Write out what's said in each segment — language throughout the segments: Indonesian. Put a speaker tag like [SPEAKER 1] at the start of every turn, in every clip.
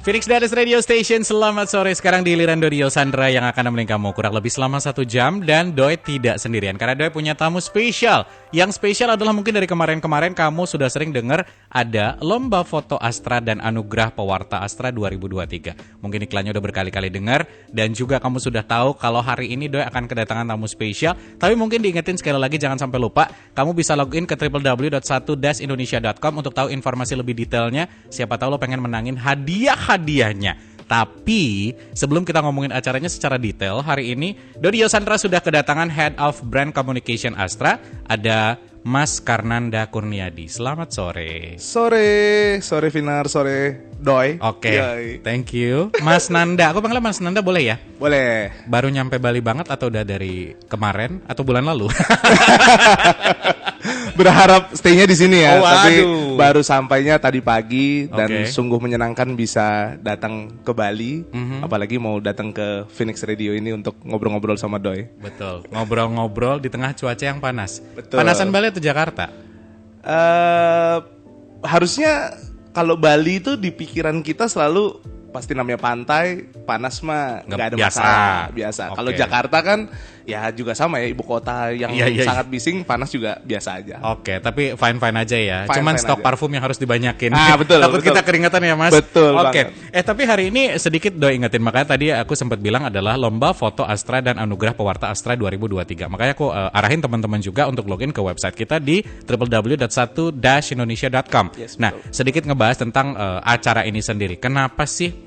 [SPEAKER 1] Phoenix Dance Radio Station, selamat sore. Sekarang giliran Dio Sandra yang akan nemenin kamu kurang lebih selama 1 jam. Dan Doi tidak sendirian, karena Doi punya tamu spesial. Yang spesial adalah mungkin dari kemarin-kemarin kamu sudah sering dengar ada Lomba Foto Astra dan Anugerah Pewarta Astra 2023. Mungkin iklannya udah berkali-kali dengar. Dan juga kamu sudah tahu kalau hari ini Doi akan kedatangan tamu spesial. Tapi mungkin diingetin sekali lagi, jangan sampai lupa. Kamu bisa login ke www.1-indonesia.com untuk tahu informasi lebih detailnya. Siapa tahu lo pengen menangin hadiahnya. Tapi sebelum kita ngomongin acaranya secara detail, hari ini Dio Sandra sudah kedatangan Head of Brand Communication Astra, ada Mas Karnanda Kurniadi. Selamat sore.
[SPEAKER 2] Sore Finar, sore Doi.
[SPEAKER 1] Oke, thank you. Mas Nanda, aku panggilnya Mas Nanda boleh ya?
[SPEAKER 2] Boleh.
[SPEAKER 1] Baru nyampe Bali banget atau udah dari kemarin atau bulan lalu?
[SPEAKER 2] Berharap stay-nya di sini ya, tapi
[SPEAKER 1] aduh.
[SPEAKER 2] baru sampainya tadi pagi dan
[SPEAKER 1] Oke.
[SPEAKER 2] sungguh menyenangkan bisa datang ke Bali, apalagi mau datang ke Phoenix Radio ini untuk ngobrol-ngobrol sama Doi.
[SPEAKER 1] Betul, ngobrol-ngobrol di tengah cuaca yang panas.
[SPEAKER 2] Betul.
[SPEAKER 1] Panasan Bali atau Jakarta?
[SPEAKER 2] Harusnya kalau Bali itu di pikiran kita selalu pasti namanya pantai, panas mah nggak ada
[SPEAKER 1] biasa.
[SPEAKER 2] masalah, biasa.
[SPEAKER 1] Oke.
[SPEAKER 2] Kalau Jakarta kan ya juga sama ya, ibu kota yang
[SPEAKER 1] Iya.
[SPEAKER 2] sangat bising, panas juga biasa aja.
[SPEAKER 1] Oke, tapi fine-fine aja ya.
[SPEAKER 2] Fine-fine
[SPEAKER 1] Cuman stok
[SPEAKER 2] aja.
[SPEAKER 1] parfum yang harus dibanyakin.
[SPEAKER 2] Betul,
[SPEAKER 1] Takut
[SPEAKER 2] betul.
[SPEAKER 1] kita keringetan ya, Mas.
[SPEAKER 2] Betul
[SPEAKER 1] Oke.
[SPEAKER 2] banget.
[SPEAKER 1] Tapi hari ini sedikit Doi ingetin, makanya tadi aku sempat bilang adalah Lomba Foto Astra dan Anugerah Pewarta Astra 2023. Makanya aku arahin teman-teman juga untuk login ke website kita di www.1-indonesia.com.
[SPEAKER 2] Yes,
[SPEAKER 1] Nah,
[SPEAKER 2] betul.
[SPEAKER 1] sedikit ngebahas tentang acara ini sendiri. Kenapa sih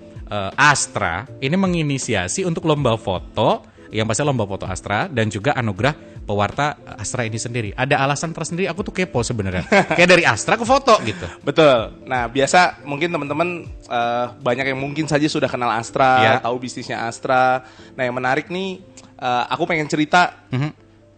[SPEAKER 1] Astra ini menginisiasi untuk lomba foto, yang pasti lomba foto Astra dan juga anugerah pewarta Astra ini sendiri? Ada alasan tersendiri, aku tuh kepo sebenarnya. Kayak dari Astra ke foto gitu.
[SPEAKER 2] Betul. Nah, biasa mungkin teman-teman banyak yang mungkin saja sudah kenal Astra,
[SPEAKER 1] Ya.
[SPEAKER 2] tahu bisnisnya Astra. Nah, yang menarik nih, aku pengen cerita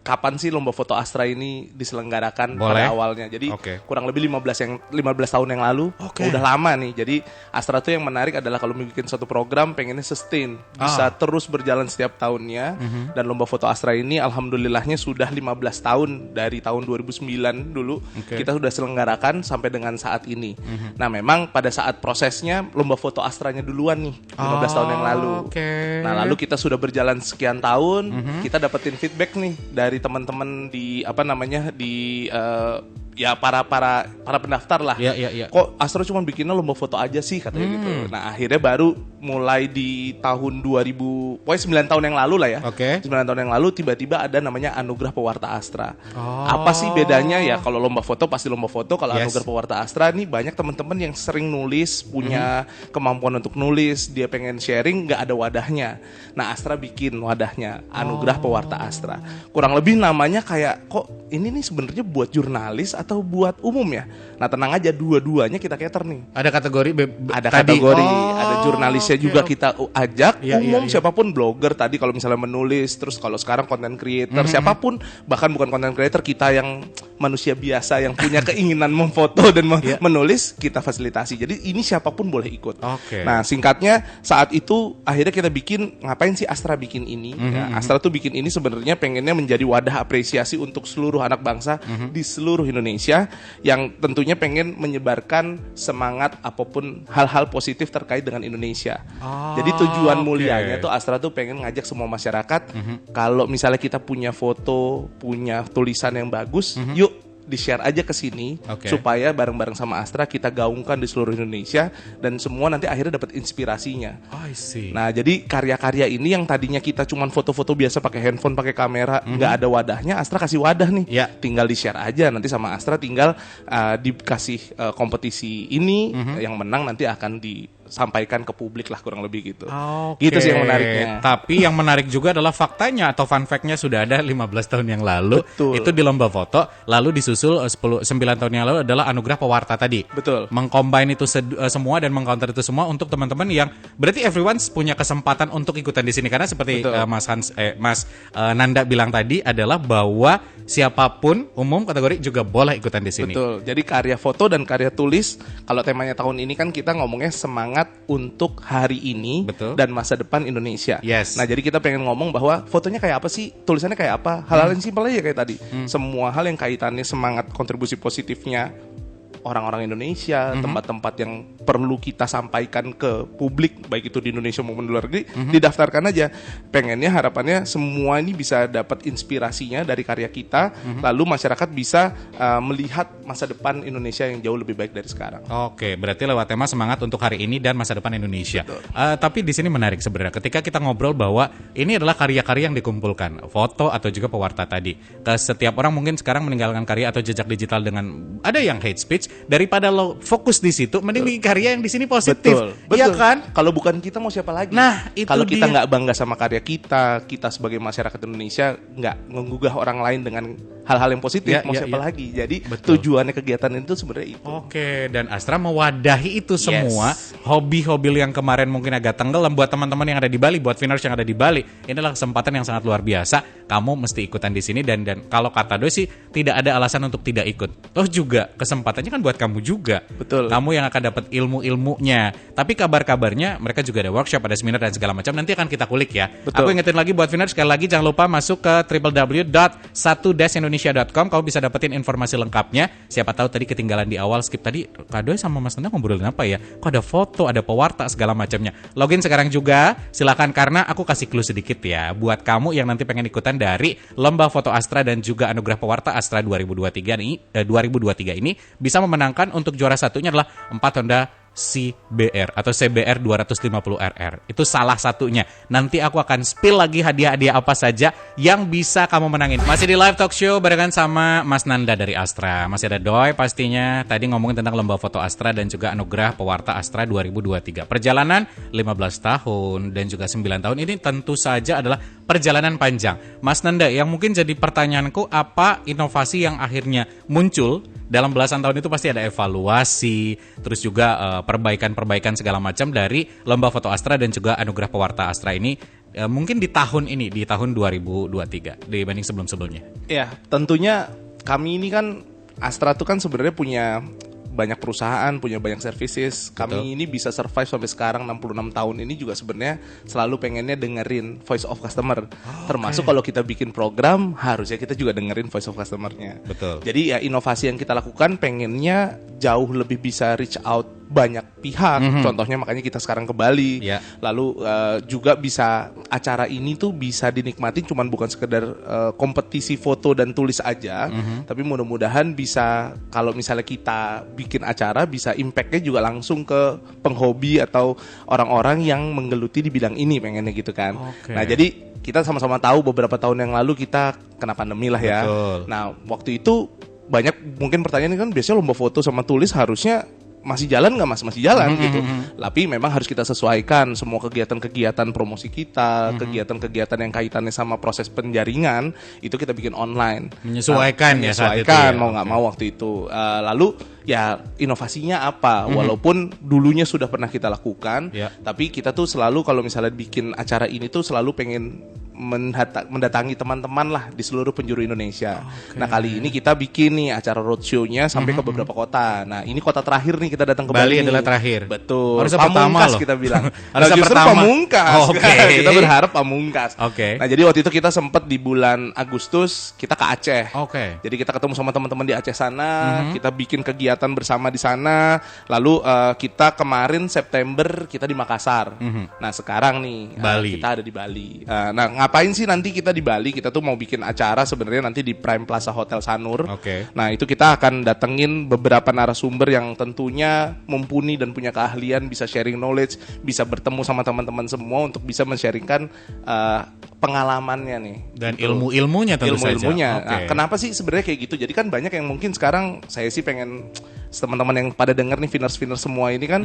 [SPEAKER 2] kapan sih lomba foto Astra ini diselenggarakan
[SPEAKER 1] Boleh.
[SPEAKER 2] pada awalnya. Jadi
[SPEAKER 1] Oke.
[SPEAKER 2] kurang lebih 15 tahun yang lalu.
[SPEAKER 1] Oke.
[SPEAKER 2] Udah lama nih. Jadi Astra tuh yang menarik adalah kalau bikin suatu program pengennya sustain, bisa terus berjalan setiap tahunnya. Dan lomba foto Astra ini alhamdulillahnya sudah 15 tahun dari tahun 2009 dulu.
[SPEAKER 1] Oke.
[SPEAKER 2] Kita sudah selenggarakan sampai dengan saat ini. Nah, memang pada saat prosesnya lomba foto Astranya duluan nih, 15 tahun yang lalu.
[SPEAKER 1] Oke.
[SPEAKER 2] Nah, lalu kita sudah berjalan sekian tahun, kita dapetin feedback nih dari teman-teman di ya para pendaftar lah.
[SPEAKER 1] Iya.
[SPEAKER 2] Kok Astra cuma bikinnya lomba foto aja sih katanya gitu. Nah, akhirnya baru mulai di tahun 2000, pokoknya 9 tahun yang lalu lah ya.
[SPEAKER 1] Oke.
[SPEAKER 2] 9 tahun yang lalu tiba-tiba ada namanya Anugerah Pewarta Astra. Apa sih bedanya ya? Kalau lomba foto pasti lomba foto, kalau
[SPEAKER 1] Yes.
[SPEAKER 2] Anugerah Pewarta Astra nih banyak teman-teman yang sering nulis, punya kemampuan untuk nulis, dia pengen sharing, nggak ada wadahnya. Nah, Astra bikin wadahnya, Anugerah Pewarta Astra. Kurang lebih namanya kayak, kok ini nih sebenarnya buat jurnalis atau buat umum ya? Nah, tenang aja, dua-duanya kita cater nih.
[SPEAKER 1] Ada kategori
[SPEAKER 2] Ada
[SPEAKER 1] tadi.
[SPEAKER 2] kategori,
[SPEAKER 1] Oh,
[SPEAKER 2] ada jurnalisnya
[SPEAKER 1] oke,
[SPEAKER 2] juga
[SPEAKER 1] oke.
[SPEAKER 2] kita ajak,
[SPEAKER 1] Iya,
[SPEAKER 2] umum
[SPEAKER 1] iya.
[SPEAKER 2] siapapun, blogger tadi kalau misalnya menulis, terus kalau sekarang content creator, siapapun, bahkan bukan content creator, kita yang manusia biasa yang punya keinginan memfoto dan
[SPEAKER 1] Iya.
[SPEAKER 2] menulis, kita fasilitasi. Jadi ini siapapun boleh ikut.
[SPEAKER 1] Oke.
[SPEAKER 2] Nah, singkatnya saat itu akhirnya kita bikin, ngapain sih Astra bikin ini? Ya, Astra tuh bikin ini sebenarnya pengennya menjadi wadah apresiasi untuk seluruh anak bangsa di seluruh Indonesia yang tentunya pengen menyebarkan semangat apapun hal-hal positif terkait dengan Indonesia. Jadi tujuan
[SPEAKER 1] oke.
[SPEAKER 2] mulianya tuh Astra tuh pengen ngajak semua masyarakat, kalau misalnya kita punya foto, punya tulisan yang bagus, yuk di-share aja ke sini
[SPEAKER 1] Oke.
[SPEAKER 2] supaya bareng-bareng sama Astra kita gaungkan di seluruh Indonesia dan semua nanti akhirnya dapat inspirasinya.
[SPEAKER 1] I see.
[SPEAKER 2] Nah, jadi karya-karya ini yang tadinya kita cuman foto-foto biasa pakai handphone, pakai kamera, nggak ada wadahnya, Astra kasih wadah nih.
[SPEAKER 1] Ya.
[SPEAKER 2] Tinggal di-share aja nanti sama Astra, tinggal dikasih kompetisi ini, yang menang nanti akan disampaikan ke publik lah, kurang lebih gitu.
[SPEAKER 1] Oke.
[SPEAKER 2] Gitu sih yang menariknya.
[SPEAKER 1] Tapi yang menarik juga adalah faktanya atau fun fact-nya sudah ada 15 tahun yang lalu.
[SPEAKER 2] Betul.
[SPEAKER 1] Itu di lomba foto, lalu disusul 9 tahun yang lalu adalah Anugerah Pewarta tadi.
[SPEAKER 2] Betul.
[SPEAKER 1] Mengcombine itu semua dan mengcounter itu semua untuk teman-teman yang berarti everyone punya kesempatan untuk ikutan di sini, karena seperti
[SPEAKER 2] Betul.
[SPEAKER 1] Mas Nanda bilang tadi adalah bahwa siapapun umum kategori juga boleh ikutan di sini.
[SPEAKER 2] Betul. Jadi karya foto dan karya tulis, kalau temanya tahun ini kan kita ngomongnya semangat untuk hari ini
[SPEAKER 1] Betul.
[SPEAKER 2] dan masa depan Indonesia.
[SPEAKER 1] Yes.
[SPEAKER 2] Nah, jadi kita pengen ngomong bahwa fotonya kayak apa sih, tulisannya kayak apa, hal-hal yang simpel aja kayak tadi. Semua hal yang kaitannya semangat kontribusi positifnya orang-orang Indonesia, tempat-tempat yang perlu kita sampaikan ke publik, baik itu di Indonesia maupun di luar negeri, didaftarkan aja. Pengennya harapannya semua ini bisa dapat inspirasinya dari karya kita, lalu masyarakat bisa melihat masa depan Indonesia yang jauh lebih baik dari sekarang.
[SPEAKER 1] Oke, berarti lewat tema semangat untuk hari ini dan masa depan Indonesia. Tapi di sini menarik sebenarnya ketika kita ngobrol bahwa ini adalah karya-karya yang dikumpulkan, foto atau juga pewarta tadi. Setiap orang mungkin sekarang meninggalkan karya atau jejak digital dengan ada yang hate speech, daripada lo fokus di situ, mending bikin karya yang di sini positif.
[SPEAKER 2] Betul.
[SPEAKER 1] Iya kan?
[SPEAKER 2] Kalau bukan kita mau siapa lagi?
[SPEAKER 1] Nah, itu
[SPEAKER 2] kalau kita
[SPEAKER 1] dia.
[SPEAKER 2] nggak bangga sama karya kita sebagai masyarakat Indonesia nggak menggugah orang lain dengan hal-hal yang positif, mau siapa lagi? Jadi tujuannya kegiatan itu sebenarnya itu.
[SPEAKER 1] Oke, dan Astra mewadahi itu semua hobi-hobi yang kemarin mungkin agak tenggelam buat teman-teman yang ada di Bali, buat Viners yang ada di Bali. Inilah kesempatan yang sangat luar biasa. Kamu mesti ikutan di sini dan kalau kata Doi sih tidak ada alasan untuk tidak ikut. Toh juga kesempatannya kan buat kamu juga.
[SPEAKER 2] Betul.
[SPEAKER 1] Kamu yang akan dapat ilmu-ilmunya. Tapi kabar-kabarnya mereka juga ada workshop, ada seminar dan segala macam. Nanti akan kita kulik ya.
[SPEAKER 2] Betul.
[SPEAKER 1] Aku ingetin lagi buat Viners, sekali lagi jangan lupa masuk ke www.1-indonesia.com. Kamu bisa dapetin informasi lengkapnya. Siapa tahu tadi ketinggalan di awal, skip tadi Kak Doi sama Mas Nanda ngobrolin apa ya? Kok ada foto, ada pewarta segala macamnya. Login sekarang juga, silakan, karena aku kasih clue sedikit ya buat kamu yang nanti pengen ikutan dari Lomba Foto Astra dan juga Anugerah Pewarta Astra 2023 ini bisa memenangkan. Untuk juara satunya adalah 4 Honda CBR atau CBR 250RR. Itu salah satunya. Nanti aku akan spill lagi hadiah-hadiah apa saja yang bisa kamu menangin. Masih di live talk show barengan sama Mas Nanda dari Astra. Masih ada Doi pastinya. Tadi ngomongin tentang Lomba Foto Astra dan juga Anugerah Pewarta Astra 2023. Perjalanan 15 tahun dan juga 9 tahun ini tentu saja adalah perjalanan panjang. Mas Nanda, yang mungkin jadi pertanyaanku, apa inovasi yang akhirnya muncul dalam belasan tahun itu? Pasti ada evaluasi, terus juga perbaikan-perbaikan segala macam dari Lomba Foto Astra dan juga Anugerah Pewarta Astra ini. Mungkin di tahun ini, di tahun 2023 dibanding sebelum-sebelumnya.
[SPEAKER 2] Ya, tentunya kami ini kan Astra tuh kan sebenarnya punya banyak perusahaan, punya banyak services. Kami ini bisa survive sampai sekarang 66 tahun ini juga sebenarnya selalu pengennya dengerin voice of customer. Termasuk kalau kita bikin program, harusnya kita juga dengerin voice of customer-nya.
[SPEAKER 1] Betul.
[SPEAKER 2] Jadi ya inovasi yang kita lakukan pengennya jauh lebih bisa reach out banyak pihak. Contohnya makanya kita sekarang ke Bali. Lalu juga bisa acara ini tuh bisa dinikmatin cuman bukan sekedar kompetisi foto dan tulis aja, tapi mudah-mudahan bisa, kalau misalnya kita bikin acara, bisa impactnya juga langsung ke penghobi atau orang-orang yang menggeluti di bidang ini, pengennya gitu kan. Nah jadi kita sama-sama tahu beberapa tahun yang lalu kita kena pandemi lah ya. Nah waktu itu banyak mungkin pertanyaan kan, biasanya lomba foto sama tulis harusnya masih jalan nggak mas? Masih jalan gitu. Tapi memang harus kita sesuaikan semua kegiatan-kegiatan promosi kita, kegiatan-kegiatan yang kaitannya sama proses penjaringan itu kita bikin online.
[SPEAKER 1] Menyesuaikan saat itu ya.
[SPEAKER 2] Mau nggak mau waktu itu. Lalu ya inovasinya apa? Walaupun dulunya sudah pernah kita lakukan, tapi kita tuh selalu kalau misalnya bikin acara ini tuh selalu pengen mendatangi teman-teman lah di seluruh penjuru Indonesia. Nah kali ini kita bikin nih acara roadshow-nya sampai ke beberapa kota. Nah ini kota terakhir nih kita datang ke Bali.
[SPEAKER 1] Bali adalah terakhir.
[SPEAKER 2] Betul.
[SPEAKER 1] Harusnya
[SPEAKER 2] Pamungkas
[SPEAKER 1] loh.
[SPEAKER 2] kita bilang.
[SPEAKER 1] Harusnya
[SPEAKER 2] justru
[SPEAKER 1] pertama.
[SPEAKER 2] Pamungkas. Kita berharap Pamungkas. Nah jadi waktu itu kita sempat di bulan Agustus kita ke Aceh. Jadi kita ketemu sama teman-teman di Aceh sana. Kita bikin kegiatan bersama di sana. Lalu kita kemarin September kita di Makassar. Nah sekarang nih kita ada di Bali. Nah ngapain sih nanti kita di Bali? Kita tuh mau bikin acara sebenarnya nanti di Prime Plaza Hotel Sanur. Nah itu kita akan datengin beberapa narasumber yang tentunya mumpuni dan punya keahlian, bisa sharing knowledge, bisa bertemu sama teman-teman semua untuk bisa men-sharingkan pengalamannya nih. Dan
[SPEAKER 1] ilmu-ilmunya tentu saja.
[SPEAKER 2] Ilmu-ilmunya. Nah, kenapa sih sebenarnya kayak gitu? Jadi kan banyak yang mungkin sekarang saya sih pengen teman-teman yang pada denger nih, Viners semua ini kan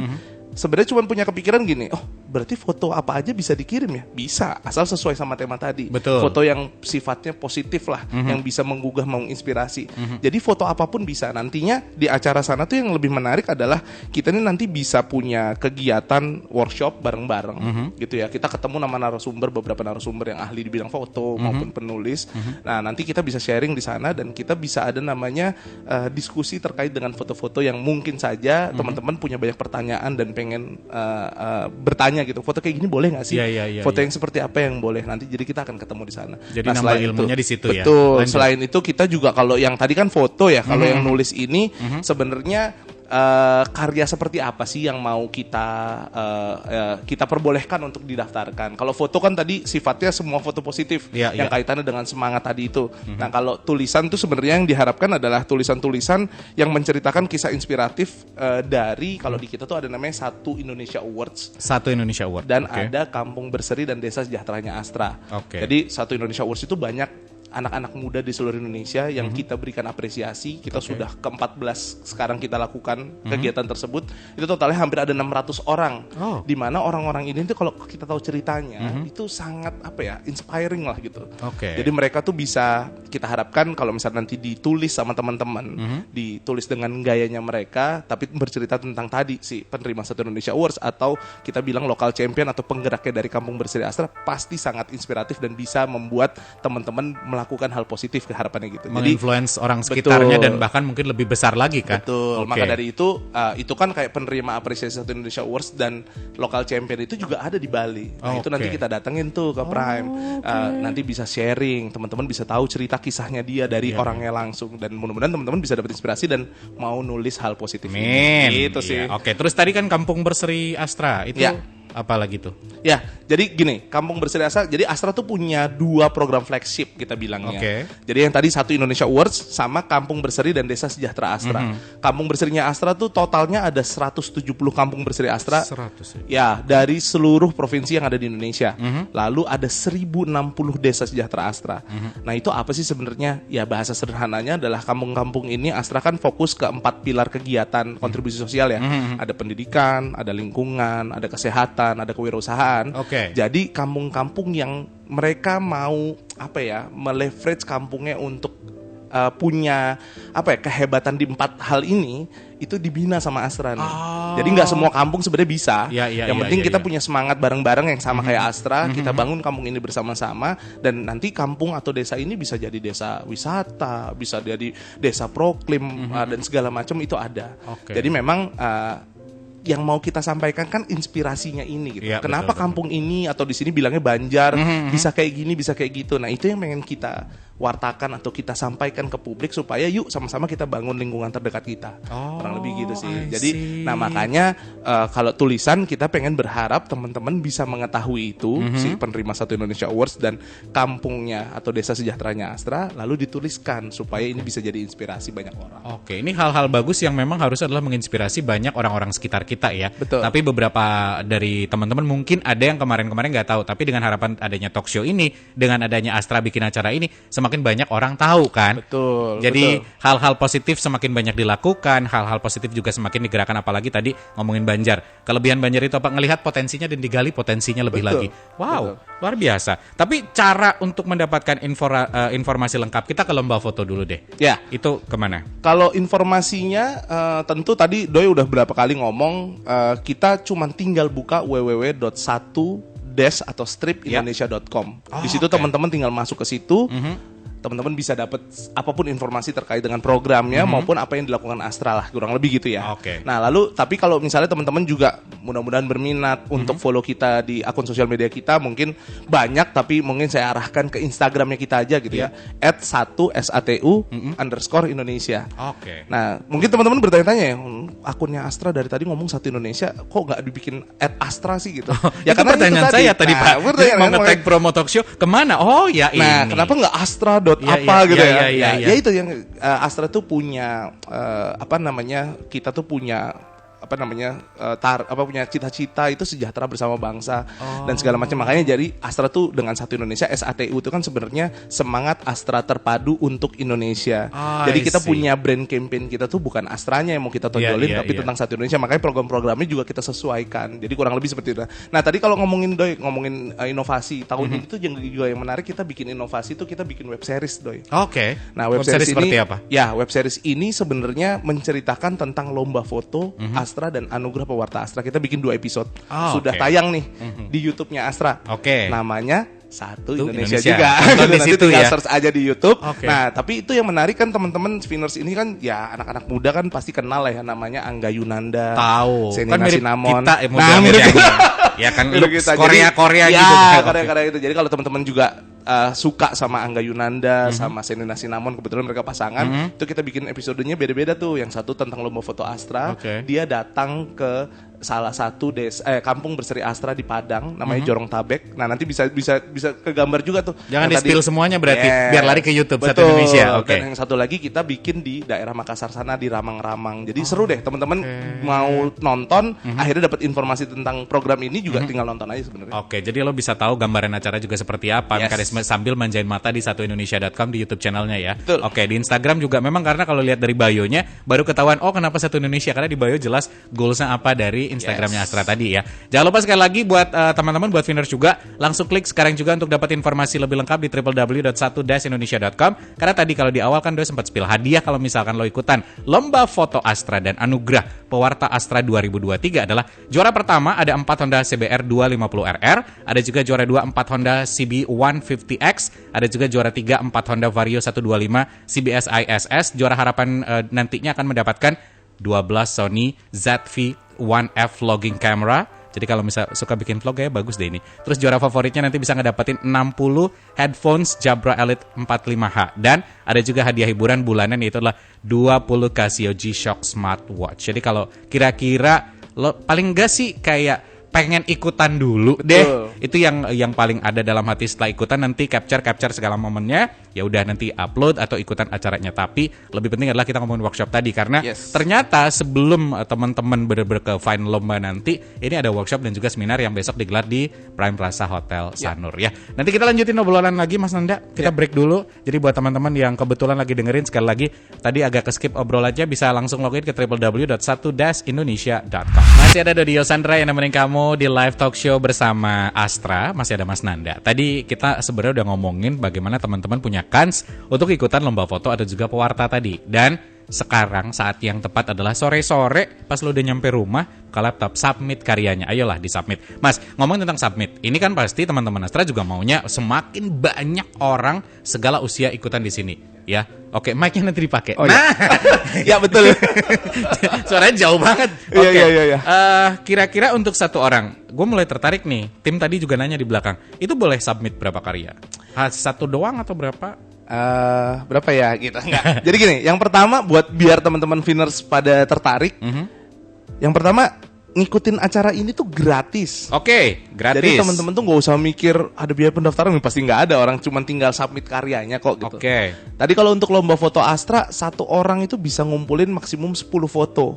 [SPEAKER 2] sebenarnya cuma punya kepikiran gini, oh berarti foto apa aja bisa dikirim ya? Bisa, asal sesuai sama tema tadi. Foto yang sifatnya positif lah, yang bisa menggugah, menginspirasi. Jadi foto apapun bisa. Nantinya di acara sana tuh yang lebih menarik adalah kita ini nanti bisa punya kegiatan workshop bareng-bareng gitu ya. Kita ketemu nama narasumber, beberapa narasumber yang ahli di bidang foto maupun penulis. Nah nanti kita bisa sharing di sana dan kita bisa ada namanya diskusi terkait dengan foto-foto yang mungkin saja teman-teman punya banyak pertanyaan dan pengen bertanya gitu, foto kayak gini boleh nggak sih? Foto yang seperti apa yang boleh? Nanti jadi kita akan ketemu di sana.
[SPEAKER 1] Jadi nambah ilmunya di situ ya.
[SPEAKER 2] Betul. Selain itu kita juga kalau yang tadi kan foto ya, kalau yang nulis ini sebenarnya karya seperti apa sih yang mau kita perbolehkan untuk didaftarkan. Kalau foto kan tadi sifatnya semua foto positif yang kaitannya dengan semangat tadi itu. Nah kalau tulisan tuh sebenarnya yang diharapkan adalah tulisan-tulisan yang menceritakan kisah inspiratif dari, kalau di kita tuh ada namanya Satu Indonesia Awards.
[SPEAKER 1] Satu Indonesia Award.
[SPEAKER 2] Dan ada Kampung Berseri dan Desa Sejahteranya Astra. Jadi Satu Indonesia Awards itu banyak anak-anak muda di seluruh Indonesia yang kita berikan apresiasi. Kita sudah ke-14 sekarang kita lakukan kegiatan tersebut. Itu totalnya hampir ada 600 orang. Di mana orang-orang ini tuh kalau kita tahu ceritanya itu sangat inspiring lah gitu. Jadi mereka tuh bisa, kita harapkan kalau misalnya nanti ditulis sama teman-teman, ditulis dengan gayanya mereka, tapi bercerita tentang tadi si penerima Satu Indonesia Awards atau kita bilang lokal champion atau penggeraknya dari Kampung Berseri Astra, pasti sangat inspiratif dan bisa membuat teman-teman melakukan hal positif ke harapannya gitu.
[SPEAKER 1] Menginfluence orang sekitarnya dan bahkan mungkin lebih besar lagi kan.
[SPEAKER 2] Betul. Maka dari itu kan kayak penerima apresiasi Satu Indonesia Awards dan lokal champion itu juga ada di Bali. Nah itu nanti kita datengin tuh ke Prime. Nanti bisa sharing, teman-teman bisa tahu cerita kisahnya dia dari orangnya langsung, dan mudah-mudahan teman-teman bisa dapat inspirasi dan mau nulis hal positif. Gitu sih.
[SPEAKER 1] Terus tadi kan Kampung Berseri Astra itu apa lagi tuh?
[SPEAKER 2] Ya, jadi gini, Kampung Berseri Astra, jadi Astra tuh punya 2 program flagship kita bilangnya. Jadi yang tadi Satu Indonesia Awards sama Kampung Berseri dan Desa Sejahtera Astra. Kampung Berserinya Astra tuh totalnya ada 170 Kampung Berseri Astra.
[SPEAKER 1] 100
[SPEAKER 2] ya, dari seluruh provinsi yang ada di Indonesia. Lalu ada 1060 Desa Sejahtera Astra. Nah itu apa sih sebenarnya? Ya bahasa sederhananya adalah kampung-kampung ini Astra kan fokus ke 4 pilar kegiatan kontribusi sosial ya. Ada pendidikan, ada lingkungan, ada kesehatan, ada kewirausahaan. Jadi kampung-kampung yang mereka mau meleverage kampungnya untuk punya kehebatan di 4 hal ini, itu dibina sama Astra nih. Jadi nggak semua kampung sebenarnya bisa. Yang penting kita punya semangat bareng-bareng yang sama kayak Astra. Kita bangun kampung ini bersama-sama, dan nanti kampung atau desa ini bisa jadi desa wisata, bisa jadi desa proklim dan segala macam itu ada. Jadi memang yang mau kita sampaikan kan inspirasinya ini gitu. Kenapa kampung ini atau di sini bilangnya Banjar bisa kayak gini, bisa kayak gitu. Nah, itu yang pengen kita wartakan atau kita sampaikan ke publik supaya yuk sama-sama kita bangun lingkungan terdekat kita. Kurang lebih gitu sih. Jadi makanya kalau tulisan kita pengen berharap teman-teman bisa mengetahui itu si penerima Satu Indonesia Awards dan kampungnya atau Desa Sejahteranya Astra, lalu dituliskan supaya ini bisa jadi inspirasi banyak orang.
[SPEAKER 1] Ini hal-hal bagus yang memang harus adalah menginspirasi banyak orang-orang sekitar kita ya.
[SPEAKER 2] Betul.
[SPEAKER 1] Tapi beberapa dari teman-teman mungkin ada yang kemarin-kemarin nggak tahu, tapi dengan harapan adanya talk show ini, dengan adanya Astra bikin acara ini, semakin banyak orang tahu kan.
[SPEAKER 2] Betul.
[SPEAKER 1] Jadi hal-hal positif semakin banyak dilakukan, hal-hal positif juga semakin digerakkan, apalagi tadi ngomongin Banjar. Kelebihan Banjar itu apa? Ngelihat potensinya dan digali potensinya lebih lagi. Wow, luar biasa. Tapi cara untuk mendapatkan informasi lengkap kita ke lomba foto dulu deh.
[SPEAKER 2] Ya.
[SPEAKER 1] Itu kemana?
[SPEAKER 2] Kalau informasinya tentu tadi Doi udah berapa kali ngomong, kita cuma tinggal buka www.1 atau stripindonesia.com. Di situ teman-teman tinggal masuk ke situ. Teman-teman bisa dapat apapun informasi terkait dengan programnya maupun apa yang dilakukan Astra lah, kurang lebih gitu ya. Nah lalu tapi kalau misalnya teman-teman juga mudah-mudahan berminat untuk follow kita di akun sosial media kita, mungkin banyak tapi mungkin saya arahkan ke Instagramnya kita aja gitu ya, @1SATU_Indonesia. Nah mungkin teman-teman bertanya-tanya ya, akunnya Astra dari tadi ngomong Satu Indonesia kok nggak dibikin @Astra sih gitu.
[SPEAKER 1] Ya karena pertanyaan saya tadi Pak, mau nge-tag promo talk show kemana?
[SPEAKER 2] Nah kenapa nggak Astra gitu ya. Ya itu yang Astra tuh punya kita tuh punya punya cita-cita itu sejahtera bersama bangsa dan segala macam. Makanya jadi Astra tuh dengan Satu Indonesia, SATU itu kan sebenarnya semangat Astra terpadu untuk Indonesia. Jadi kita punya brand campaign kita tuh bukan Astranya yang mau kita tonjolin, tapi tentang Satu Indonesia. Makanya program-programnya juga kita sesuaikan. Jadi kurang lebih seperti itu. Nah tadi kalau ngomongin inovasi tahun ini tuh juga yang menarik, kita bikin inovasi tuh kita bikin web series Doi. Nah web series ini
[SPEAKER 1] seperti apa?
[SPEAKER 2] Ya web series ini sebenarnya menceritakan tentang lomba foto Astra dan Anugerah Pewarta Astra. Kita bikin 2 episode. Sudah tayang nih di YouTube-nya Astra. Namanya Satu Indonesia juga. Nanti tinggal search aja di YouTube. Nah, tapi itu yang menarik kan teman-teman Spinners ini kan ya anak-anak muda kan pasti kenal lah ya, namanya Angga Yunanda.
[SPEAKER 1] Tahu.
[SPEAKER 2] Kan mirip
[SPEAKER 1] Sinamon. Kita
[SPEAKER 2] mirip
[SPEAKER 1] ya kan Korea-Korea gitu.
[SPEAKER 2] Korea-Korea itu. Jadi kalau teman-teman juga suka sama Angga Yunanda sama Senina Sinamon, kebetulan mereka pasangan, itu kita bikin episodenya beda-beda tuh. Yang satu tentang lomba foto Astra, dia datang ke salah satu kampung berseri Astra di Padang, namanya Jorong Tabek. Nah, nanti bisa kegambar juga tuh.
[SPEAKER 1] Jangan di-spill semuanya berarti, biar lari ke YouTube
[SPEAKER 2] betul,
[SPEAKER 1] Satu Indonesia.
[SPEAKER 2] Dan yang satu lagi kita bikin di daerah Makassar sana, di Ramang-Ramang. Jadi seru deh, teman-teman mau nonton, akhirnya dapat informasi tentang program ini juga tinggal nonton aja sebenarnya.
[SPEAKER 1] Oke, jadi lo bisa tahu gambaran acara juga seperti apa, mekanisme sambil manjain mata di satuindonesia.com di YouTube channelnya ya.
[SPEAKER 2] Betul.
[SPEAKER 1] Oke, di Instagram juga memang karena kalau lihat dari bio-nya baru ketahuan kenapa Satu Indonesia, karena di bio jelas goalsnya apa dari Instagramnya Astra tadi ya. Jangan lupa sekali lagi buat teman-teman, buat Viners juga, langsung klik sekarang juga untuk dapat informasi lebih lengkap di www.1-indonesia.com. Karena tadi kalau di awal kan Doi sempat spill hadiah kalau misalkan lo ikutan lomba foto Astra, dan anugerah pewarta Astra 2023 adalah juara pertama ada 4 Honda CBR 250RR, ada juga juara 2 4 Honda CB 150X, ada juga juara 3 4 Honda Vario 125 CBS ISS. Juara harapan nantinya akan mendapatkan 12 Sony ZV-1F vlogging camera. Jadi kalau misalnya suka bikin vlog ya bagus deh ini. Terus juara favoritnya nanti bisa ngedapetin 60 headphones Jabra Elite 45H. Dan ada juga hadiah hiburan bulanan, yaitu adalah 20 Casio G-Shock Smartwatch. Jadi kalau kira-kira lo paling enggak sih kayak pengen ikutan dulu deh. Itu yang paling ada dalam hati. Setelah ikutan nanti capture segala momennya, ya udah nanti upload atau ikutan acaranya. Tapi lebih penting adalah kita ngomongin workshop tadi, karena ternyata sebelum teman-teman bener-bener ke final lomba nanti, ini ada workshop dan juga seminar yang besok digelar di Prime Plaza Hotel Sanur ya. Nanti kita lanjutin obrolan lagi Mas Nanda. Kita break dulu. Jadi buat teman-teman yang kebetulan lagi dengerin, sekali lagi tadi agak ke-skip obrolannya, bisa langsung login ke www.1-indonesia.com. Masih ada Dodi Yosandra yang nemenin kamu di live talk show bersama Astra. Masih ada Mas Nanda. Tadi kita sebenarnya udah ngomongin bagaimana teman-teman punya kans untuk ikutan lomba foto atau juga pewarta tadi. Dan sekarang saat yang tepat adalah sore-sore pas lo udah nyampe rumah, buka laptop, submit karyanya. Ayolah di-submit. Mas, ngomong tentang submit, ini kan pasti teman-teman Astra juga maunya semakin banyak orang segala usia ikutan di sini ya. Oke, mic-nya nanti dipakai.
[SPEAKER 2] Ya betul.
[SPEAKER 1] Suaranya jauh banget.
[SPEAKER 2] Iya.
[SPEAKER 1] Kira-kira untuk satu orang, gue mulai tertarik nih. Tim tadi juga nanya di belakang, itu boleh submit berapa karya? Satu doang atau berapa?
[SPEAKER 2] Berapa ya gitu. Enggak. Jadi gini, yang pertama buat biar teman-teman Viners pada tertarik, yang pertama ngikutin acara ini tuh gratis.
[SPEAKER 1] Oke, gratis.
[SPEAKER 2] Jadi teman-teman tuh nggak usah mikir ada biaya pendaftaran, pasti nggak ada, orang cuma tinggal submit karyanya kok gitu.
[SPEAKER 1] Oke.
[SPEAKER 2] Tadi kalau untuk lomba foto Astra, satu orang itu bisa ngumpulin maksimum 10 foto.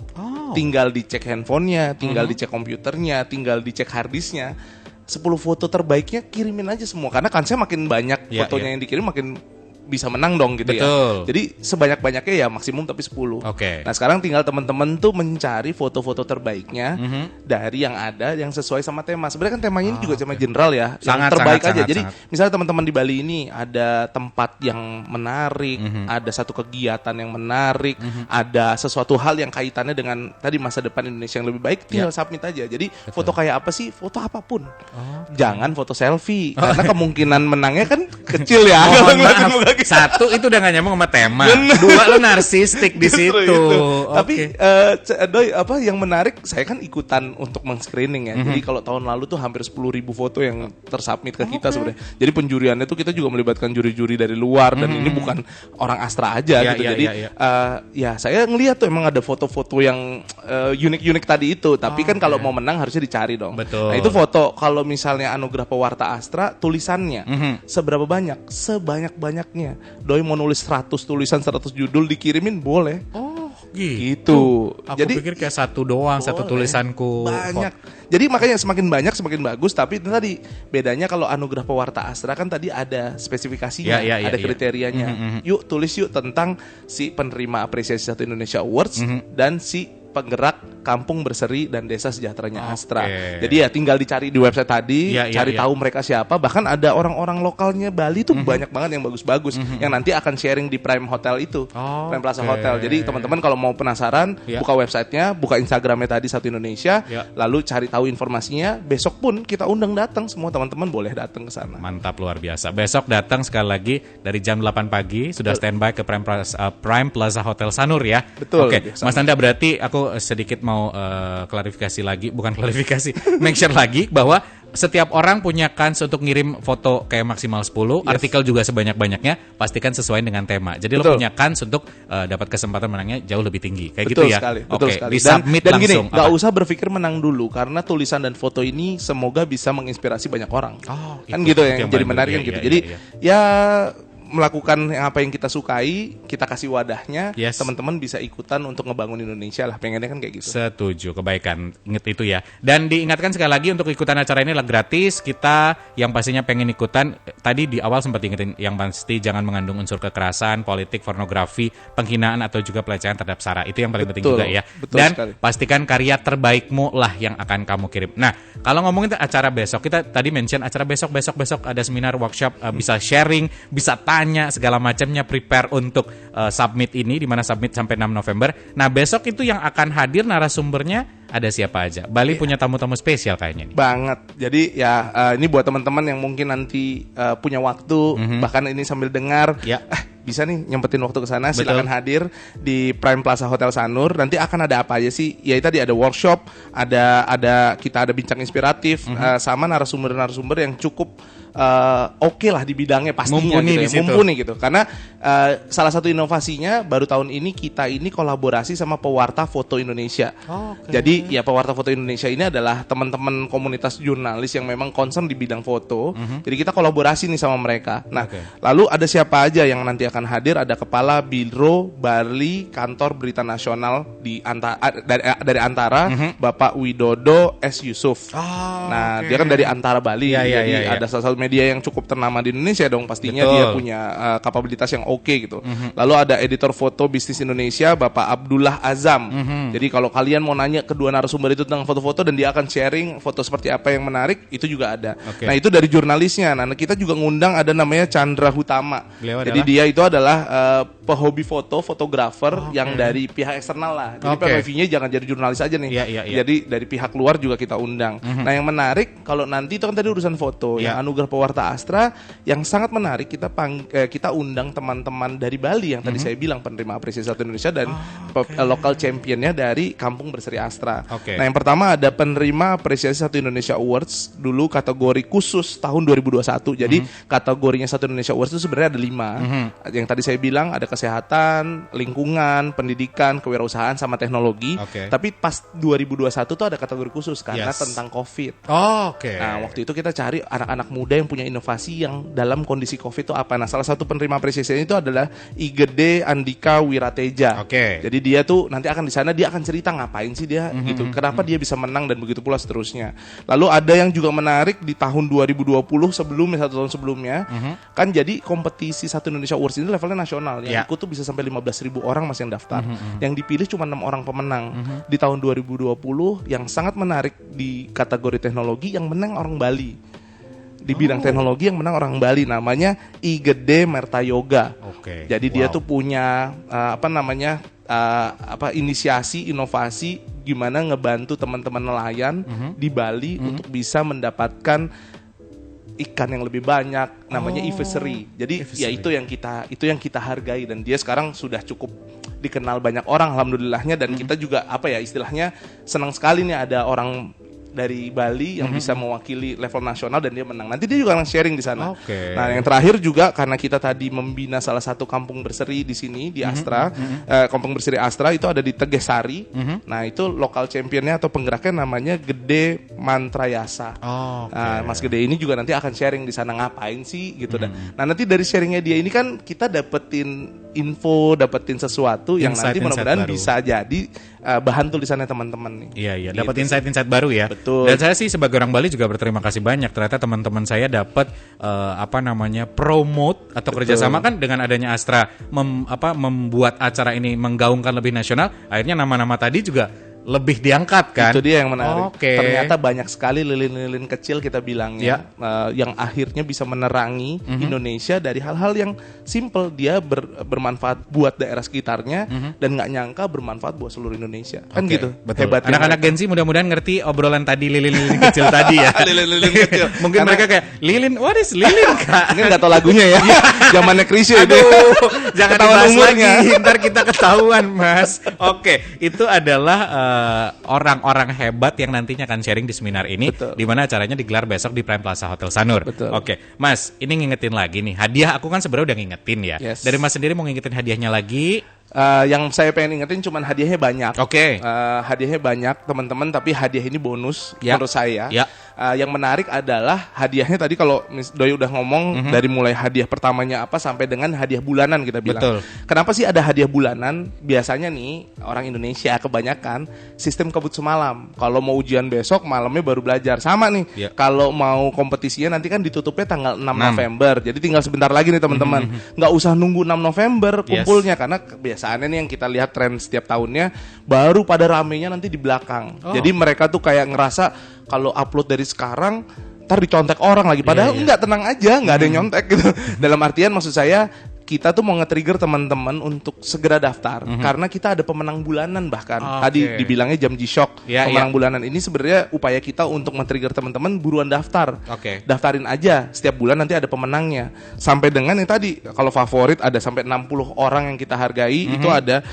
[SPEAKER 2] Tinggal dicek handphonenya, tinggal dicek komputernya, tinggal dicek harddisknya. 10 foto terbaiknya kirimin aja semua, karena kansnya makin banyak fotonya yang dikirim makin bisa menang dong gitu.
[SPEAKER 1] Betul.
[SPEAKER 2] Ya. Jadi sebanyak-banyaknya ya maksimum tapi 10.
[SPEAKER 1] Oke.
[SPEAKER 2] Nah, sekarang tinggal teman-teman tuh mencari foto-foto terbaiknya dari yang ada yang sesuai sama tema. Sebenarnya kan temanya ini juga tema general ya, yang terbaik aja. Jadi misalnya teman-teman di Bali ini ada tempat yang menarik, ada satu kegiatan yang menarik, ada sesuatu hal yang kaitannya dengan tadi masa depan Indonesia yang lebih baik, tinggal submit aja. Jadi foto kayak apa sih? Foto apapun. Jangan foto selfie karena kemungkinan menangnya kan kecil ya.
[SPEAKER 1] Satu, itu udah gak nyambung sama tema. Dua, lo narsistik di situ.
[SPEAKER 2] Tapi Doi, apa yang menarik, saya kan ikutan untuk men-screening ya. Jadi kalau tahun lalu tuh hampir 10.000 foto yang tersubmit ke kita sebenarnya. Jadi penjuriannya tuh kita juga melibatkan juri-juri dari luar, dan ini bukan orang Astra aja gitu. Jadi ya saya ngelihat tuh emang ada foto-foto yang unik-unik tadi itu. Tapi kan kalau mau menang harusnya dicari dong.
[SPEAKER 1] Betul.
[SPEAKER 2] Nah itu foto kalau misalnya anugerah pewarta Astra, tulisannya seberapa banyak? Sebanyak-banyaknya. Doi mau nulis 100 tulisan, 100 judul dikirimin boleh. Gitu.
[SPEAKER 1] Aku
[SPEAKER 2] jadi
[SPEAKER 1] pikir kayak satu doang, satu tulisanku.
[SPEAKER 2] Banyak. Jadi makanya semakin banyak semakin bagus. Tapi itu tadi bedanya kalau anugerah pewarta Astra kan tadi ada spesifikasinya, ada kriterianya. Yuk tulis yuk tentang si penerima apresiasi Satu Indonesia Awards dan si penggerak kampung berseri dan desa sejahteranya Astra. Jadi ya tinggal dicari di website tadi, cari tahu mereka siapa. Bahkan ada orang-orang lokalnya Bali tuh banyak banget yang bagus-bagus yang nanti akan sharing di Prime Hotel itu, Prime Plaza Hotel. Jadi teman-teman kalau mau penasaran, buka websitenya, buka Instagramnya tadi Satu Indonesia, lalu cari tahu informasinya. Besok pun kita undang datang, semua teman-teman boleh datang ke sana.
[SPEAKER 1] Mantap, luar biasa. Besok datang sekali lagi dari jam 8 pagi sudah standby ke Prime Plaza Hotel Sanur ya.
[SPEAKER 2] Betul.
[SPEAKER 1] Oke, Mas Nanda, berarti aku sedikit mau klarifikasi lagi, bukan klarifikasi, make sure lagi bahwa setiap orang punya kans untuk ngirim foto kayak maksimal 10, artikel juga sebanyak-banyaknya, pastikan sesuai dengan tema. Jadi lo
[SPEAKER 2] Betul.
[SPEAKER 1] punya kans untuk dapat kesempatan menangnya jauh lebih tinggi. Kayak
[SPEAKER 2] Betul
[SPEAKER 1] gitu ya.
[SPEAKER 2] sekali,
[SPEAKER 1] Oke,
[SPEAKER 2] betul sekali.
[SPEAKER 1] disubmit
[SPEAKER 2] Dan gini,
[SPEAKER 1] langsung.
[SPEAKER 2] nggak
[SPEAKER 1] Apa?
[SPEAKER 2] usah berpikir menang dulu karena tulisan dan foto ini semoga bisa menginspirasi banyak orang.
[SPEAKER 1] Oh,
[SPEAKER 2] Kan
[SPEAKER 1] itu
[SPEAKER 2] gitu yang
[SPEAKER 1] paling
[SPEAKER 2] jadi
[SPEAKER 1] benar.
[SPEAKER 2] menarik
[SPEAKER 1] Iya,
[SPEAKER 2] kan gitu.
[SPEAKER 1] iya,
[SPEAKER 2] Jadi
[SPEAKER 1] iya.
[SPEAKER 2] ya melakukan apa yang kita sukai, kita kasih wadahnya,
[SPEAKER 1] Yes.
[SPEAKER 2] teman-teman bisa ikutan untuk ngebangun Indonesia lah. Pengennya kan kayak gitu.
[SPEAKER 1] Setuju, kebaikan. Ingat itu ya. Dan diingatkan sekali lagi untuk ikutan acara ini adalah gratis. Kita yang pastinya pengen ikutan, tadi di awal sempat ingetin, yang pasti jangan mengandung unsur kekerasan, politik, pornografi, penghinaan, atau juga pelecehan terhadap SARA. Itu yang paling penting
[SPEAKER 2] Betul,
[SPEAKER 1] juga ya.
[SPEAKER 2] betul
[SPEAKER 1] Dan
[SPEAKER 2] sekali.
[SPEAKER 1] pastikan karya terbaikmu lah yang akan kamu kirim. Nah, kalau ngomongin acara besok, kita tadi mention acara besok ada seminar, workshop, bisa sharing, bisa tanya, segala macamnya, prepare untuk submit ini, di mana submit sampai 6 November. Nah, besok itu yang akan hadir narasumbernya ada siapa aja? Bali punya tamu-tamu spesial kayaknya nih.
[SPEAKER 2] Banget. Jadi ya ini buat teman-teman yang mungkin nanti punya waktu, bahkan ini sambil dengar,
[SPEAKER 1] Ya.
[SPEAKER 2] bisa nih nyempetin waktu ke sana,
[SPEAKER 1] Betul.
[SPEAKER 2] silakan hadir di Prime Plaza Hotel Sanur. Nanti akan ada apa aja sih? Ya tadi ada workshop, kita ada bincang inspiratif, sama narasumber-narasumber yang cukup oke lah di bidangnya pastinya.
[SPEAKER 1] Mumpuni
[SPEAKER 2] gitu
[SPEAKER 1] di
[SPEAKER 2] ya.
[SPEAKER 1] situ.
[SPEAKER 2] Mumpuni gitu. Karena salah satu inovasinya baru tahun ini kita ini kolaborasi sama pewarta foto Indonesia. Jadi ya pewarta foto Indonesia ini adalah teman-teman komunitas jurnalis yang memang concern di bidang foto. Jadi kita kolaborasi nih sama mereka. Nah, lalu ada siapa aja yang nanti akan hadir? Ada Kepala Biro Bali Kantor Berita Nasional dari Antara, Bapak Widodo S. Yusuf. Nah, dia kan dari Antara Bali.
[SPEAKER 1] Iya, iya,
[SPEAKER 2] jadi
[SPEAKER 1] iya, iya.
[SPEAKER 2] ada salah satu media yang cukup ternama di Indonesia dong pastinya.
[SPEAKER 1] Betul.
[SPEAKER 2] Dia punya kapabilitas yang oke gitu. Lalu ada editor foto bisnis Indonesia Bapak Abdullah Azam. Jadi kalau kalian mau nanya kedua narasumber itu tentang foto-foto dan dia akan sharing foto seperti apa yang menarik, itu juga ada.
[SPEAKER 1] Oke.
[SPEAKER 2] Nah, itu dari jurnalisnya. Nah, kita juga ngundang ada namanya Chandra Hutama.
[SPEAKER 1] Beliau
[SPEAKER 2] Jadi
[SPEAKER 1] adalah?
[SPEAKER 2] dia itu adalah pehobi foto, fotografer yang dari pihak eksternal lah. Jadi
[SPEAKER 1] Oke.
[SPEAKER 2] POV-nya jangan jadi jurnalis aja nih.
[SPEAKER 1] Iya, iya, iya.
[SPEAKER 2] Jadi dari pihak luar juga kita undang. Nah, yang menarik kalau nanti itu kan tadi urusan foto,
[SPEAKER 1] Iya.
[SPEAKER 2] yang Anugerah Pewarta Astra yang sangat menarik, kita undang teman-teman dari Bali yang tadi saya bilang penerima apresiasi Satu Indonesia dan local championnya dari Kampung Berseri Astra.
[SPEAKER 1] Oke.
[SPEAKER 2] Nah, yang pertama ada penerima apresiasi Satu Indonesia Awards dulu kategori khusus tahun 2021. Jadi kategorinya Satu Indonesia Awards itu sebenarnya ada 5. Yang tadi saya bilang ada kesehatan, lingkungan, pendidikan, kewirausahaan sama teknologi.
[SPEAKER 1] Oke.
[SPEAKER 2] Tapi pas 2021 tuh ada kategori khusus karena
[SPEAKER 1] Yes.
[SPEAKER 2] tentang COVID.
[SPEAKER 1] Oke.
[SPEAKER 2] Nah, waktu itu kita cari anak-anak muda yang punya inovasi yang dalam kondisi COVID itu apa. Nah, salah satu penerima apresiasi itu adalah Igede Andika Wirateja.
[SPEAKER 1] Oke.
[SPEAKER 2] Jadi dia tuh nanti akan di sana, dia akan cerita ngapain sih dia gitu. Kenapa dia bisa menang dan begitu pula seterusnya. Lalu ada yang juga menarik di tahun 2020 sebelumnya, 1 tahun sebelumnya. Kan jadi kompetisi Satu Indonesia Awards ini levelnya nasional. Yang
[SPEAKER 1] Ya.
[SPEAKER 2] ikut tuh bisa sampai 15.000 orang masih yang daftar. Yang dipilih cuma 6 orang pemenang. Di tahun 2020 yang sangat menarik di kategori teknologi yang menang orang Bali. Di bidang teknologi yang menang orang Bali namanya Igede Mertayoga.
[SPEAKER 1] Oke.
[SPEAKER 2] Jadi dia
[SPEAKER 1] Wow.
[SPEAKER 2] tuh punya inisiasi inovasi gimana ngebantu teman-teman nelayan di Bali untuk bisa mendapatkan ikan yang lebih banyak, namanya e-fishery. Jadi ya itu yang kita hargai dan dia sekarang sudah cukup dikenal banyak orang alhamdulillahnya dan kita juga istilahnya senang sekali nih ada orang dari Bali yang bisa mewakili level nasional dan dia menang. Nanti dia juga akan sharing di sana.
[SPEAKER 1] Oke.
[SPEAKER 2] Nah, yang terakhir juga karena kita tadi membina salah satu kampung berseri di sini di Astra, kampung berseri Astra itu ada di Tegesari. Nah, itu lokal championnya atau penggeraknya namanya Gede Mantrayasa.
[SPEAKER 1] Oke.
[SPEAKER 2] Nah, Mas Gede ini juga nanti akan sharing di sana ngapain sih gitu dan. Nah, nanti dari sharingnya dia ini kan kita dapetin info, dapetin sesuatu yang nanti
[SPEAKER 1] Insight-insight
[SPEAKER 2] mudah-mudahan
[SPEAKER 1] baru.
[SPEAKER 2] bisa jadi bahan tulisannya teman-teman nih.
[SPEAKER 1] Iya,
[SPEAKER 2] Gitu
[SPEAKER 1] dapat
[SPEAKER 2] sih.
[SPEAKER 1] insight-insight baru ya.
[SPEAKER 2] Betul.
[SPEAKER 1] Dan saya sih sebagai orang Bali juga berterima kasih banyak. Ternyata teman-teman saya dapat promote atau kerjasama kan dengan adanya Astra membuat acara ini menggaungkan lebih nasional. Akhirnya nama-nama tadi juga lebih diangkat kan.
[SPEAKER 2] Itu dia yang menarik.
[SPEAKER 1] Oke.
[SPEAKER 2] Ternyata banyak sekali lilin-lilin kecil kita bilangnya yang akhirnya bisa menerangi Indonesia dari hal-hal yang simple. Dia bermanfaat buat daerah sekitarnya dan nggak nyangka bermanfaat buat seluruh Indonesia. Kan
[SPEAKER 1] Oke,
[SPEAKER 2] gitu.
[SPEAKER 1] betul.
[SPEAKER 2] Hebatnya
[SPEAKER 1] Anak-anak
[SPEAKER 2] mereka.
[SPEAKER 1] Gen Z mudah-mudahan ngerti obrolan tadi lilin-lilin kecil tadi ya.
[SPEAKER 2] Lilin-lilin kecil.
[SPEAKER 1] Mungkin
[SPEAKER 2] Karena-
[SPEAKER 1] mereka kayak lilin, what is lilin kak?
[SPEAKER 2] Mungkin nggak tahu lagunya ya. Zamannya Krisye itu.
[SPEAKER 1] Jangan
[SPEAKER 2] Ketahuan
[SPEAKER 1] dibahas
[SPEAKER 2] umurnya.
[SPEAKER 1] lagi, ntar kita ketahuan mas. Oke, itu adalah orang-orang hebat yang nantinya akan sharing di seminar ini.
[SPEAKER 2] Betul.
[SPEAKER 1] Di mana acaranya digelar besok di Prime Plaza Hotel Sanur.
[SPEAKER 2] Betul.
[SPEAKER 1] Oke, Mas, ini ngingetin lagi nih. Hadiah aku kan sebenarnya udah ngingetin ya.
[SPEAKER 2] Yes.
[SPEAKER 1] Dari Mas sendiri mau ngingetin hadiahnya lagi?
[SPEAKER 2] Yang saya pengen ingetin cuman hadiahnya banyak.
[SPEAKER 1] Oke.
[SPEAKER 2] Hadiahnya banyak teman-teman, tapi hadiah ini bonus
[SPEAKER 1] Ya.
[SPEAKER 2] menurut saya.
[SPEAKER 1] Ya.
[SPEAKER 2] Yang menarik adalah hadiahnya tadi kalau Doi udah ngomong dari mulai hadiah pertamanya apa sampai dengan hadiah bulanan kita bilang.
[SPEAKER 1] Betul.
[SPEAKER 2] Kenapa sih ada hadiah bulanan? Biasanya nih orang Indonesia kebanyakan sistem kebut semalam. Kalau mau ujian besok malamnya baru belajar. Sama nih.
[SPEAKER 1] Ya.
[SPEAKER 2] Kalau mau kompetisinya nanti kan ditutupnya tanggal 6 November. Jadi tinggal sebentar lagi nih teman-teman. Nggak usah nunggu 6 November kumpulnya karena kebiasaannya nih yang kita lihat tren setiap tahunnya baru pada ramenya nanti di belakang.
[SPEAKER 1] Oh.
[SPEAKER 2] Jadi mereka tuh kayak ngerasa kalau upload dari sekarang ntar dicontek orang lagi. Padahal enggak, tenang aja, nggak ada yang nyontek gitu. Dalam artian maksud saya kita tuh mau nge-trigger teman-teman untuk segera daftar karena kita ada pemenang bulanan bahkan. Tadi dibilangnya jam G-Shock. Pemenang bulanan ini sebenarnya upaya kita untuk men-trigger teman-teman buruan daftar. Daftarin aja, setiap bulan nanti ada pemenangnya. Sampai dengan yang tadi kalau favorit ada sampai 60 orang yang kita hargai, itu ada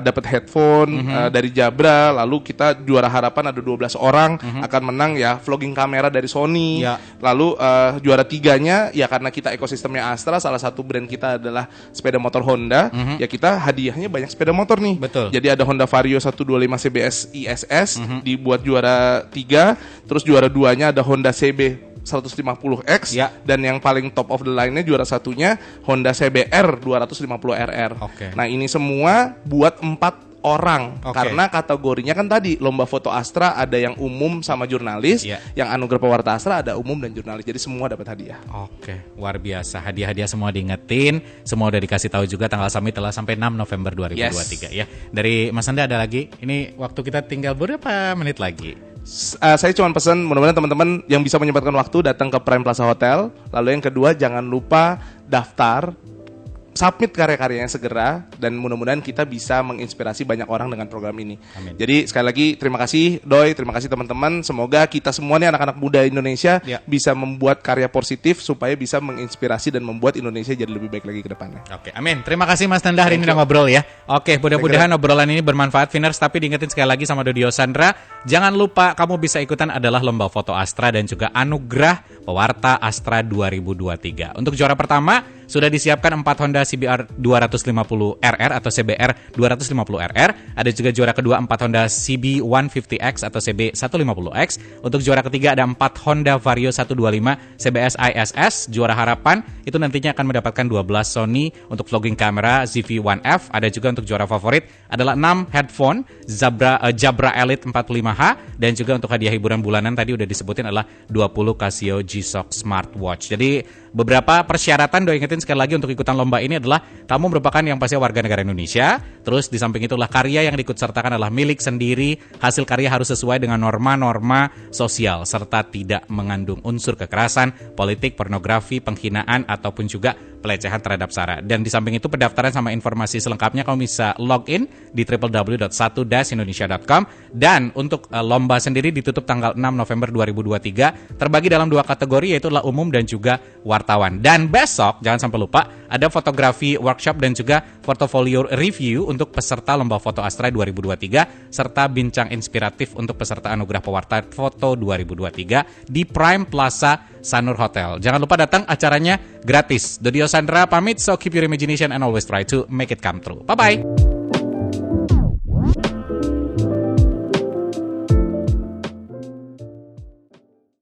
[SPEAKER 2] dapat headphone dari Jabra, lalu kita juara harapan ada 12 orang akan menang ya vlogging kamera dari Sony. Lalu juara 3-nya ya karena kita ekosistemnya Astra, salah satu brand kita adalah sepeda motor Honda, ya kita hadiahnya banyak sepeda motor nih.
[SPEAKER 1] Betul.
[SPEAKER 2] Jadi ada Honda Vario 125 CBS ISS dibuat juara 3, terus juara 2-nya ada Honda CB 150X dan yang paling top of the line-nya juara satunya Honda CBR 250 RR. Nah, ini semua buat 4 orang karena kategorinya kan tadi lomba foto Astra ada yang umum sama jurnalis, yang anugerah pewarta Astra ada umum dan jurnalis. Jadi semua dapat hadiah.
[SPEAKER 1] Luar biasa. Hadiah-hadiah semua diingetin, semua udah dikasih tahu juga. Tanggal summit telah sampai 6 November 2023 ya. Dari Mas Anda ada lagi? Ini waktu kita tinggal berapa menit lagi?
[SPEAKER 2] Saya cuma pesan mudah-mudahan teman-teman yang bisa menyempatkan waktu datang ke Prime Plaza Hotel. Lalu yang kedua jangan lupa daftar, submit karya-karyanya segera, dan mudah-mudahan kita bisa menginspirasi banyak orang dengan program ini.
[SPEAKER 1] Amin.
[SPEAKER 2] Jadi sekali lagi terima kasih Doi, terima kasih teman-teman. Semoga kita semua nih anak-anak muda Indonesia bisa membuat karya positif supaya bisa menginspirasi dan membuat Indonesia jadi lebih baik lagi ke depannya.
[SPEAKER 1] Amin. Terima kasih Mas Tanda hari ini udah ngobrol ya. Mudah-mudahan obrolan ini bermanfaat Viners, tapi diingetin sekali lagi sama Dodi Yosandra, jangan lupa kamu bisa ikutan adalah lomba foto Astra dan juga anugerah pewarta Astra 2023. Untuk juara pertama sudah disiapkan 4 Honda CBR 250 RR atau CBR 250 RR. Ada juga juara kedua 4 Honda CB 150X atau CB 150X. Untuk juara ketiga ada 4 Honda Vario 125 CBS ISS. Juara harapan itu nantinya akan mendapatkan 12 Sony untuk vlogging kamera ZV-1F. Ada juga untuk juara favorit adalah 6 headphone Jabra Elite 45H. Dan juga untuk hadiah hiburan bulanan tadi udah disebutin adalah 20 Casio G-Shock Smartwatch. Jadi beberapa persyaratan Doi ingetin sekali lagi untuk ikutan lomba ini adalah kamu merupakan yang pasti warga negara Indonesia. Terus di samping itulah karya yang diikutsertakan adalah milik sendiri. Hasil karya harus sesuai dengan norma-norma sosial serta tidak mengandung unsur kekerasan, politik, pornografi, penghinaan ataupun juga pelecehan terhadap SARA. Dan di samping itu pendaftaran sama informasi selengkapnya kamu bisa login di www.1-indonesia.com. Dan untuk lomba sendiri ditutup tanggal 6 November 2023. Terbagi dalam 2 kategori yaitu adalah umum dan juga wartawan. Dan besok jangan sampai lupa ada fotografi workshop dan juga portfolio review untuk peserta lomba foto Astra 2023 serta bincang inspiratif untuk peserta anugerah pewarta foto 2023 di Prime Plaza Sanur Hotel. Jangan lupa datang, acaranya gratis. Dodi Yosandra pamit, so keep your imagination and always try to make it come true. Bye-bye.